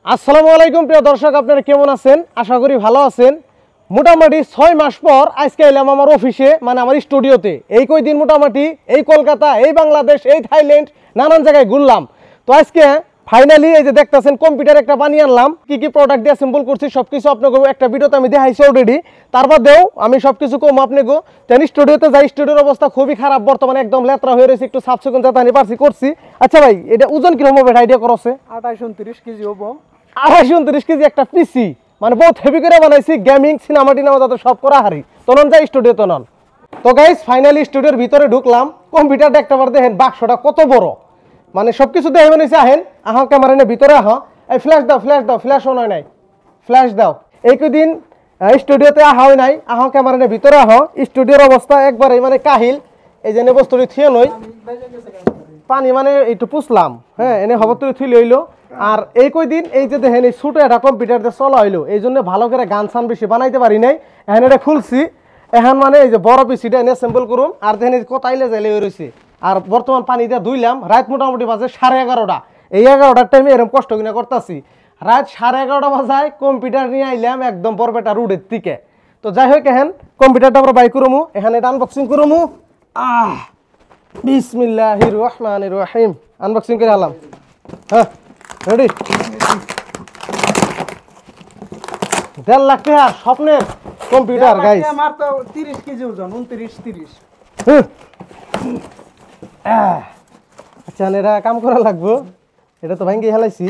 আসসালামু আলাইকুম প্রিয় দর্শক, আপনারা কেমন আছেন? আশা করি ভালো আছেন। মোটামুটি 6 মাস পর আজকে এলাম আমার অফিসে, মানে আমার স্টুডিওতে। এই কয়দিন মোটামুটি এই কলকাতা, এই বাংলাদেশ, এই থাইল্যান্ড, নানান জায়গায় ঘুরলাম। তো আজকে ফাইনালি এই যে দেখতেছেন কম্পিউটার একটা বানিয়ে আনলাম। কি কি প্রোডাক্ট দিয়ে অ্যাসেম্বল করছি সবকিছু আপনাকে একটা ভিডিওতে আমি দেখাইছি অলরেডি। তারপরেও আমি সবকিছু কম আপনাকে তেন স্টুডিওতে যাই। স্টুডিওর অবস্থা খুবই খারাপ, বর্তমানে একদম লেত্রা হয়ে রয়েছে। একটু সাফসুকুন যাতানি পারছি করছি। আচ্ছা ভাই, এটা ওজন কিরকম হবে আইডিয়া করছে? 28-29 কেজি হবো। 28-29 কেজি একটা পিসি, মানে বহুত হেভি করে বানাইছি। গেমিং, সিনেমা টিনেমা যাতে সব করা হারি তনন যাই স্টুডিও তনন। তো গাইস ফাইনালি স্টুডিওর ভিতরে ঢুকলাম। কম্পিউটারটা একটা বার দেখেন, বাক্সটা কত বড়, মানে সবকিছু দেখে বানাইছে। আহেন আহ ক্যামেরা নিয়ে ভিতরে আহ, এই ফ্ল্যাশ দাও, ফ্ল্যাশ দাও, ফ্ল্যাশ অন হয় নাই, ফ্ল্যাশ দাও। এই কদিন স্টুডিওতে আহা হয় নাই, আহ ক্যামেরা নিয়ে ভিতরে আহ। স্টুডিওর অবস্থা একবারে মানে কাহিল। এই যে বস্তুটি থিয়ে নই পানি মানে একটু পুষলাম, হ্যাঁ এনে খবর তুলে থুই লইলো। আর এই কয়দিন এই যে দেখেন এই ছোটো একটা কম্পিউটার দিয়ে চলা হইলো, এই জন্য ভালো করে গান সান বেশি বানাইতে পারি নাই। এখন এটা খুলছি, এখন মানে এই যে বড় পিসিটা এনে অ্যাসেম্বল করুন। আর দেখেন কোথাইলে যাইলে রয়েছে। আর বর্তমান পানি দিয়ে ধুইলাম। রাত মোটামুটি বাজে 11:30। এই 11টার টাইমে এরকম কষ্ট কিনা করতেছি। রাত 11:30 বাজায় কম্পিউটার নিয়ে আইলাম একদম বরপেটা রোডের দিকে। তো যাই হোক, এখন কম্পিউটারটা আমরা বাই করবো, এখানে এটা আনবক্সিং করবো। বিসমিল্লাহির রহমানির রহিম। আনবক্সিং করে আলাম। হ্যাঁ রেডি। 1.5 লাখ টাকা স্বপ্নের কম্পিউটার গাইস। আমার তো 30 কেজি ওজন, 29-30। আচ্ছা এরা কাম করা লাগবো, এটা তো ভাঙ্গি হেলাইছি।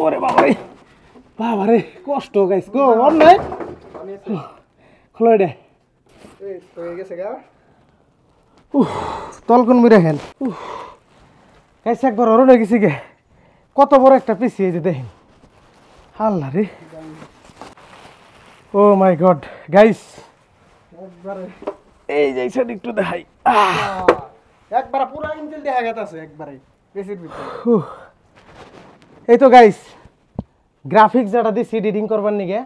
ওরে বাবারে বাবারে, কষ্ট গাইস গো। ওর নাই খোলো এটা। এই তো হয়ে গেছে গা। তলকুন মিরে হেন গাইস, একবার ওর হয়ে গেছি গে। কত বড় একটা পিসি, এই যে দেখেন। আল্লাহ রে, ও মাই গড গাইস। একবারে এই যে সাইড একটু দেখাই। একবারে পুরো ইঞ্জিন দেখা গেছে একবারে পেসির ভিতরে। এই তো গাইস, গ্রাফিক্স যেটা দিচ্ছি এডিটিং করবার নিগে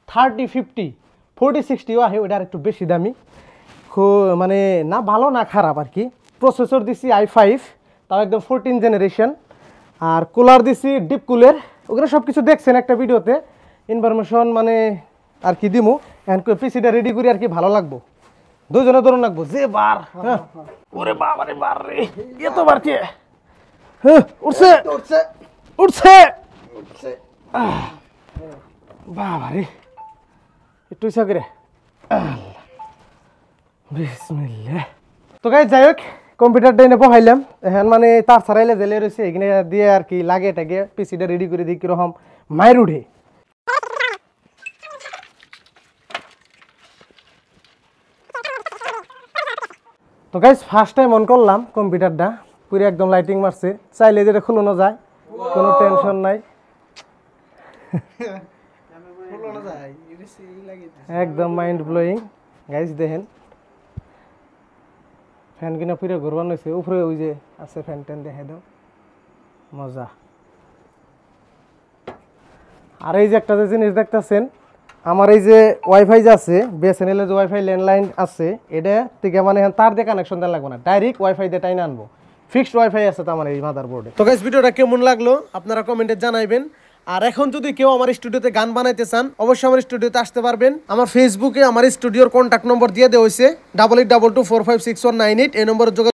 30-50 40-60 আহে, ওইটা আর একটু বেশি দামি। মানে না ভালো না খারাপ আর কি। প্রসেসর দিছি i5, তাও একদম 14 জেনারেশন। আর কুলার দিছি ডিপ কুলার। ওগুলো সব কিছু দেখছেন একটা ভিডিওতে, ইনফরমেশন মানে আর কি দিমু। এখন পিসিটা রেডি করি আর কি, ভালো লাগবো। দুজনে ধরুন লাগবো যে বার। হ্যাঁ ওরে বাবারে বার রে, এত বার কে? হ্যাঁ উঠছে উঠছে উঠছে উঠছে। বাবারে, একটু ইচ্ছা করে। বিসমিল্লাহ। তো গাইস যাই হোক, কম্পিউটারটা এনে বহাইলাম। এখন মানে তার ছাড়াইলে জেলে রয়েছে, এখানে দিয়ে আর কি লাগে এটাকে পিসিটা রেডি করে দিই কিরকম মায়ের উঠে। তো গাইস ফার্স্ট টাইম অন করলাম কম্পিউটারটা, পুরো একদম লাইটিং মারছে। চাইলে যেটা খুলানো যায়, কোনো টেনশন নাই। খুলনো যায় ইরিসি লাগিয়ে একদম মাইন্ড ব্লোয়িং গাইস। দেখেন ফ্যান কিনা পুরো ঘুরবান হয়েছে। উপরে ওই যে আছে ফ্যান ট্যান, দেখে দাও, মজা। আর এই যে একটা যে জিনিস দেখতেছেন, আমার এই যে ওয়াইফাই যে আছে, বিএসএনএল এর যে ওয়াইফাই ল্যান্ডলাইন আছে, এটা থেকে মানে তার দিয়ে কানেকশন দেওয়া লাগবে না, ডাইরেক্ট ওয়াইফাই দিয়ে টাইনে আনবো। ফিক্সড ওয়াইফাই আছে তো আমার এই মাদারবোর্ডে। তো গাইস ভিডিওটা কেমন লাগলো আপনারা কমেন্টে জানাইবেন। আর এখন যদি কেউ আমার স্টুডিওতে গান বানাইতে চান, অবশ্যই আমার স্টুডিওতে আসতে পারবেন। আমার ফেসবুকে আমার স্টুডিওর কন্ট্যাক্ট নম্বর দিয়ে দেওয়া হয়েছে, 882224569198। এই নম্বরে যোগাযোগ